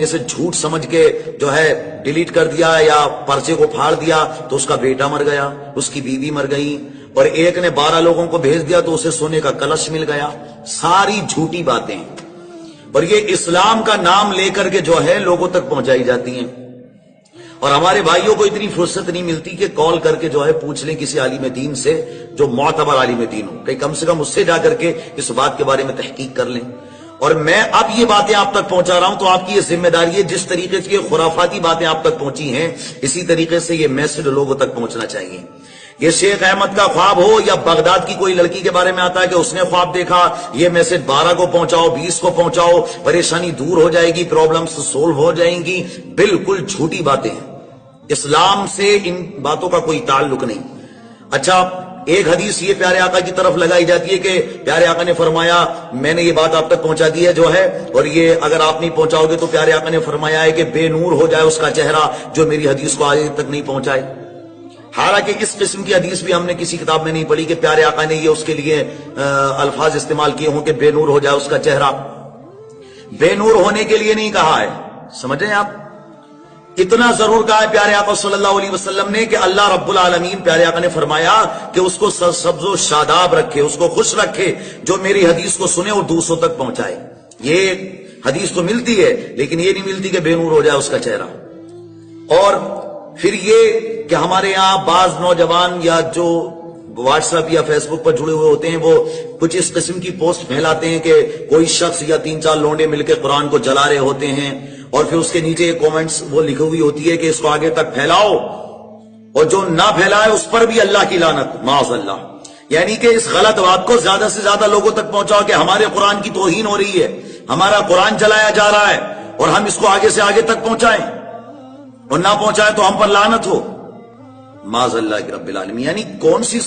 اسے جھوٹ سمجھ کے جو ہے ڈیلیٹ کر دیا یا پرچے کو پھاڑ دیا تو اس کا بیٹا مر گیا، اس کی بیوی مر گئی، اور ایک نے 12 لوگوں کو بھیج دیا تو اسے سونے کا کلش مل گیا. ساری جھوٹی باتیں، اور یہ اسلام کا نام لے کر کے جو ہے لوگوں تک پہنچائی جاتی ہیں. اور ہمارے بھائیوں کو اتنی فرصت نہیں ملتی کہ کال کر کے جو ہے پوچھ لیں کسی عالم دین سے جو معتبر عالم دین ہو، کہ کم سے کم اس سے جا کر کے اس بات کے بارے میں تحقیق کر لیں. اور میں اب یہ باتیں آپ تک پہنچا رہا ہوں تو آپ کی یہ ذمہ داری ہے، جس طریقے سے یہ خرافاتی باتیں آپ تک پہنچی ہیں اسی طریقے سے یہ میسج لوگوں تک پہنچنا چاہیے. یہ شیخ احمد کا خواب ہو یا بغداد کی کوئی لڑکی کے بارے میں آتا ہے کہ اس نے خواب دیکھا، یہ میسج 12 کو پہنچاؤ، 20 کو پہنچاؤ، پریشانی دور ہو جائے گی، پرابلمز سولو ہو جائیں گی. بالکل جھوٹی باتیں ہیں، اسلام سے ان باتوں کا کوئی تعلق نہیں. اچھا، ایک حدیث یہ پیارے آقا کی طرف لگائی جاتی ہے کہ پیارے آقا نے فرمایا میں نے یہ بات آپ تک پہنچا دی ہے جو ہے، اور یہ اگر آپ نہیں پہنچاؤ گے تو پیارے آقا نے فرمایا ہے کہ بے نور ہو جائے اس کا چہرہ جو میری حدیث کو آگے تک نہیں پہنچائے. حالانکہ اس قسم کی حدیث بھی ہم نے کسی کتاب میں نہیں پڑھی کہ پیارے آقا نے یہ اس کے لیے الفاظ استعمال کیے ہوں کہ بے نور ہو جائے اس کا چہرہ. بے نور ہونے کے لیے نہیں کہا ہے، سمجھیں آپ. اتنا ضرور کہا ہے پیارے آقا صلی اللہ علیہ وسلم نے کہ اللہ رب العالمین پیارے آقا نے فرمایا کہ اس کو سبز و شاداب رکھے، اس کو خوش رکھے جو میری حدیث کو سنے اور دوسروں تک پہنچائے. یہ حدیث تو ملتی ہے لیکن یہ نہیں ملتی کہ بے نور ہو جائے اس کا چہرہ. اور پھر یہ کہ ہمارے یہاں بعض نوجوان یا جو واٹس ایپ یا فیس بک پر جڑے ہوئے ہوتے ہیں وہ کچھ اس قسم کی پوسٹ پھیلاتے ہیں کہ کوئی شخص یا 3-4 لونڈے مل کے قرآن کو جلا رہے ہوتے ہیں، اور پھر اس کے نیچے کومنٹس وہ لکھی ہوئی ہوتی ہے کہ اس کو آگے تک پھیلاؤ، اور جو نہ پھیلائے اس پر بھی اللہ کی لعنت، معاذ اللہ. یعنی کہ اس غلط بات کو زیادہ سے زیادہ لوگوں تک پہنچاؤ کہ ہمارے قرآن کی توہین ہو رہی ہے، ہمارا قرآن جلایا جا رہا ہے، اور ہم اس کو آگے سے آگے تک پہنچائیں، اور نہ پہنچائیں تو ہم پر لعنت ہو، معاذ اللہ رب العالمین. یعنی کون سی